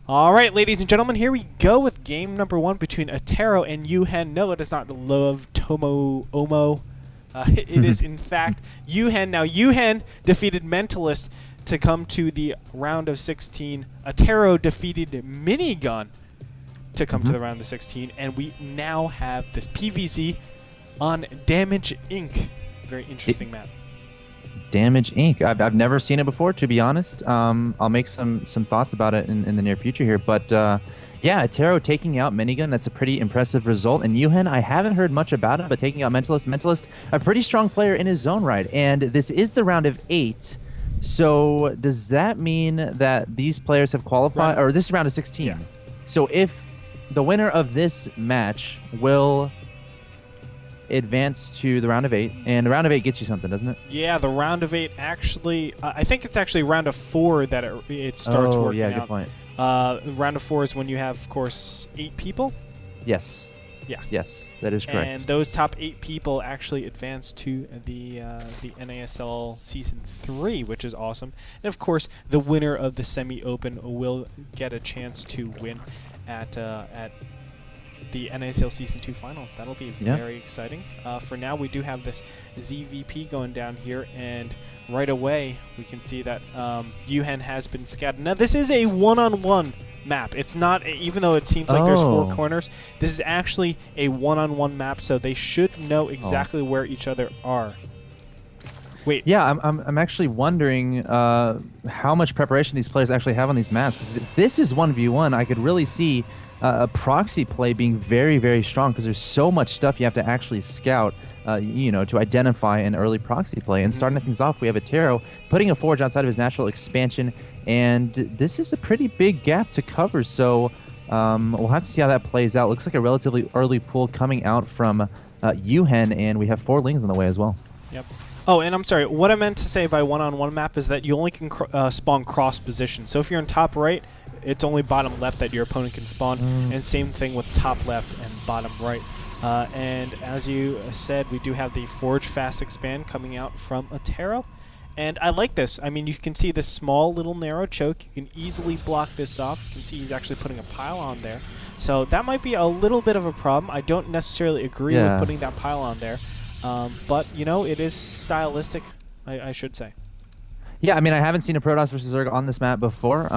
All right, ladies and gentlemen, here we go with game number 1 between Attero and Uhen. No, it is not Love Tomo Omo. It is, in fact, Uhen. Now, Uhen defeated Mentalist to come to the round of 16. Attero defeated Minigun to come to the round of 16. And we now have this PVZ on Damage Inc. Very interesting map. Damage Inc. I've never seen it before, to be honest. I'll make some thoughts about it in the near future here. But yeah, Attero taking out Minigun, that's a pretty impressive result. And Uhen, I haven't heard much about him, but taking out Mentalist. Mentalist, a pretty strong player in his own right. And this is the round of 8. So does that mean that these players have qualified? Or this is round of 16. Yeah. So if the winner of this match will advance to the round of 8, and the round of 8 gets you something, doesn't it? Yeah, the round of 8 actually, I think it's actually round of 4 that it starts working out. Yeah, good point. Round of 4 is when you have, of course, 8 people. Yes. Yeah. Yes, that is correct. And those top 8 people actually advance to the NASL Season 3, which is awesome. And, of course, the winner of the semi-open will get a chance to win at the NASL Season 2 finals. That'll be very exciting. For now, we do have this ZVP going down here, and right away, we can see that Uhen has been scattered. Now, this is a one-on-one map. It's not, even though it seems like there's 4 corners, this is actually a one-on-one map, so they should know exactly where each other are. Wait. Yeah, I'm actually wondering how much preparation these players actually have on these maps. 'Cause if this is 1v1, I could really see a proxy play being very, very strong because there's so much stuff you have to actually scout, you know, to identify an early proxy play. And starting things off, we have Attero putting a forge outside of his natural expansion, and this is a pretty big gap to cover. So we'll have to see how that plays out. Looks like a relatively early pull coming out from Uhen, and we have 4 lings on the way as well. Yep. Oh, and I'm sorry. What I meant to say by one-on-one map is that you only can spawn cross position. So if you're in top right, it's only bottom left that your opponent can spawn, and same thing with top left and bottom right. And as you said, we do have the Forge Fast Expand coming out from Attero, and I like this. I mean, you can see this small little narrow choke. You can easily block this off. You can see he's actually putting a pile on there. So that might be a little bit of a problem. I don't necessarily agree with putting that pile on there, but, you know, it is stylistic, I should say. Yeah, I mean, I haven't seen a Protoss versus Zerg on this map before,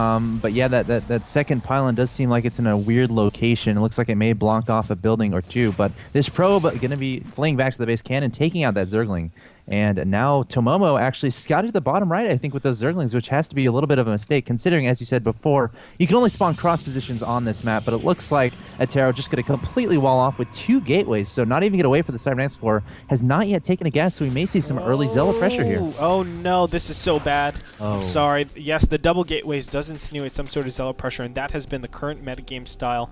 but yeah, that second pylon does seem like it's in a weird location. It looks like it may have blocked off a building or 2, but this probe going to be fleeing back to the base cannon, taking out that Zergling. And now Tomomo actually scouted the bottom right, I think, with those Zerglings, which has to be a little bit of a mistake, considering, as you said before, you can only spawn cross positions on this map, but it looks like Attero just going to completely wall off with 2 gateways, so not even get away for the Cybernetics Core, has not yet taken a gas, so we may see some early Zealot pressure here. Oh no, this is so bad. I'm sorry. Yes, the double gateways does insinuate some sort of Zealot pressure, and that has been the current metagame style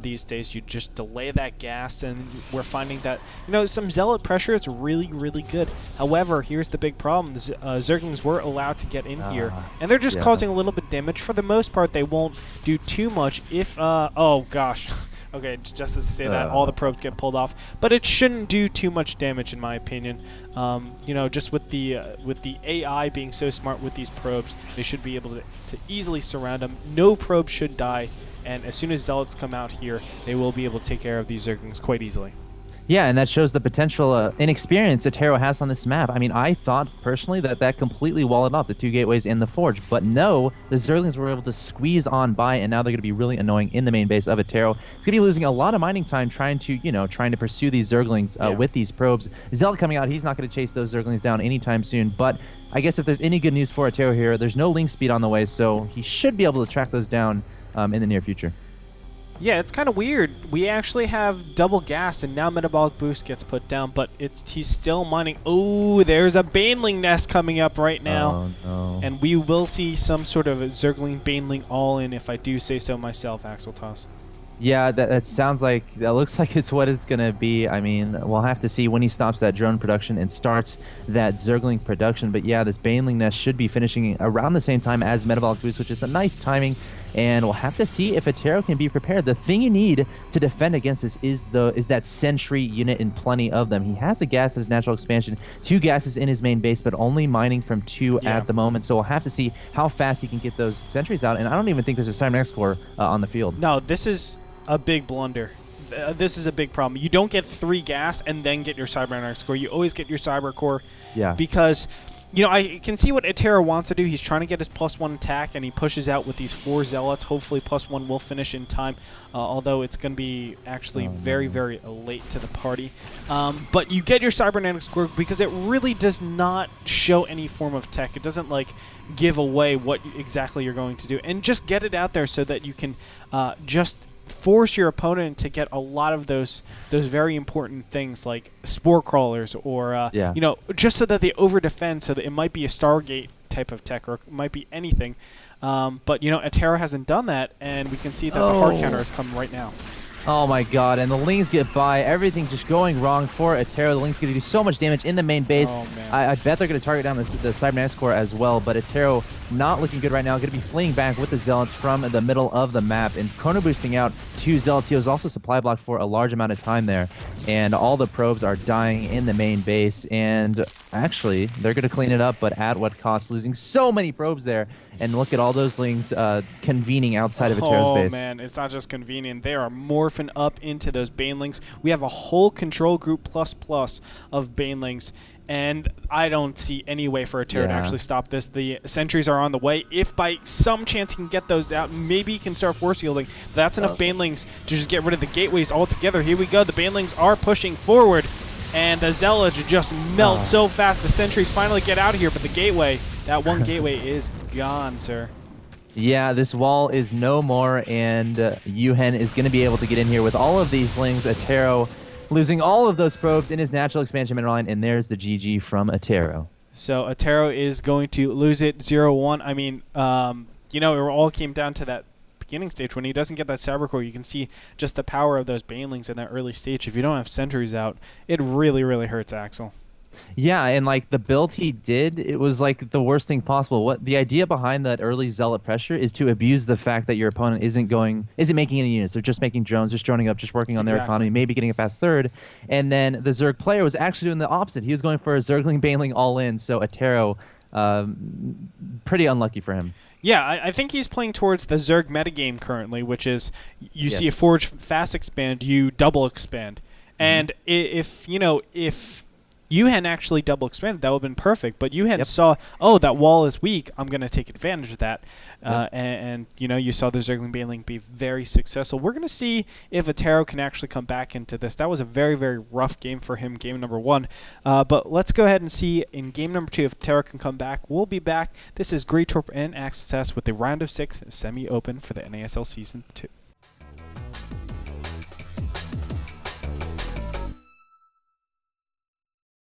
these days. You just delay that gas, and we're finding that, you know, some Zealot pressure is really, really good. However, here's the big problem. The Zerglings were allowed to get in here, and they're just causing a little bit of damage. For the most part, they won't do too much if, oh gosh. Okay, just to say that, all the probes get pulled off. But it shouldn't do too much damage, in my opinion. You know, just with the AI being so smart with these probes, they should be able to easily surround them. No probe should die, and as soon as Zealots come out here, they will be able to take care of these Zerglings quite easily. Yeah, and that shows the potential inexperience Attero has on this map. I mean, I thought personally that completely walled off the 2 gateways in the Forge, but no, the Zerglings were able to squeeze on by, and now they're going to be really annoying in the main base of Attero. He's going to be losing a lot of mining time trying to pursue these Zerglings with these probes. Zealot coming out, he's not going to chase those Zerglings down anytime soon, but I guess if there's any good news for Attero here, there's no link speed on the way, so he should be able to track those down in the near future. Yeah, it's kind of weird. We actually have double gas, and now Metabolic Boost gets put down, but he's still mining. Oh, there's a Baneling nest coming up right now. Oh, no. And we will see some sort of Zergling Baneling all-in, if I do say so myself, Axeltoss. Yeah, that sounds like, that looks like it's what it's going to be. I mean, we'll have to see when he stops that drone production and starts that Zergling production. But yeah, this Baneling nest should be finishing around the same time as Metabolic Boost, which is a nice timing. and we'll have to see if Attero can be prepared. The thing you need to defend against this is that sentry unit and plenty of them. He has a gas in his natural expansion, 2 gases in his main base, but only mining from 2 at the moment. So we'll have to see how fast he can get those sentries out. And I don't even think there's a Cybernetic core on the field. No, this is a big blunder. This is a big problem. You don't get 3 gas and then get your cybernetic core. You always get your cyber core. Yeah. Because, you know, I can see what Attero wants to do. He's trying to get his +1 attack, and he pushes out with these 4 zealots. Hopefully +1 will finish in time, although it's going to be actually very, very late to the party. But you get your cybernetic core because it really does not show any form of tech. It doesn't, like, give away what exactly you're going to do. And just get it out there so that you can just force your opponent to get a lot of those very important things like spore crawlers or you know, just so that they over defend, so that it might be a Stargate type of tech or it might be anything. But you know, Attero hasn't done that, and we can see that the hard counter is coming right now. Oh my god, and the Lings get by. Everything just going wrong for Attero. The Lings going to do so much damage in the main base. Oh, man. I bet they're going to target down the Cybernetics core as well, but Attero not looking good right now. Going to be fleeing back with the Zealots from the middle of the map and chrono boosting out 2 Zealots. He was also supply blocked for a large amount of time there, and all the probes are dying in the main base, and actually, they're going to clean it up, but at what cost? Losing so many probes there. And look at all those Lings convening outside of Attero's base. Oh, man. It's not just convenient. They are morphing up into those Banelings. We have a whole control group plus of Banelings, and I don't see any way for Attero to actually stop this. The sentries are on the way. If by some chance he can get those out, maybe he can start force fielding. That's enough Banelings to just get rid of the gateways altogether. Here we go. The Banelings are pushing forward, and the Zealots just melt so fast. The sentries finally get out of here, but the gateway, that one gateway is gone, sir. Yeah, this wall is no more, and Uhen is going to be able to get in here with all of these Lings. Attero losing all of those probes in his natural expansion mineral line, and there's the GG from Attero. So Attero is going to lose it 0-1. I mean, you know, it all came down to that beginning stage. When he doesn't get that cyber core, you can see just the power of those Banelings in that early stage. If you don't have sentries out, it really, really hurts Axel. Yeah, and like the build he did, it was like the worst thing possible. What the idea behind that early zealot pressure is to abuse the fact that your opponent isn't making any units. They're just making drones, just droning up, just working on their economy, maybe getting a fast third. And then the Zerg player was actually doing the opposite. He was going for a Zergling Baneling all in. So Attero, pretty unlucky for him. Yeah, I think he's playing towards the Zerg metagame currently, which is you see a Forge fast expand, you double expand. And if Uhen actually double expanded, that would have been perfect. But Uhen saw, oh, that wall is weak. I'm going to take advantage of that. And you know, you saw the Zergling Baneling be very successful. We're going to see if Attero can actually come back into this. That was a very, very rough game for him, game number 1. But let's go ahead and see in game number 2 if Attero can come back. We'll be back. This is Gretorp and Axeltoss with the round of 6 semi-open for the NASL Season 2.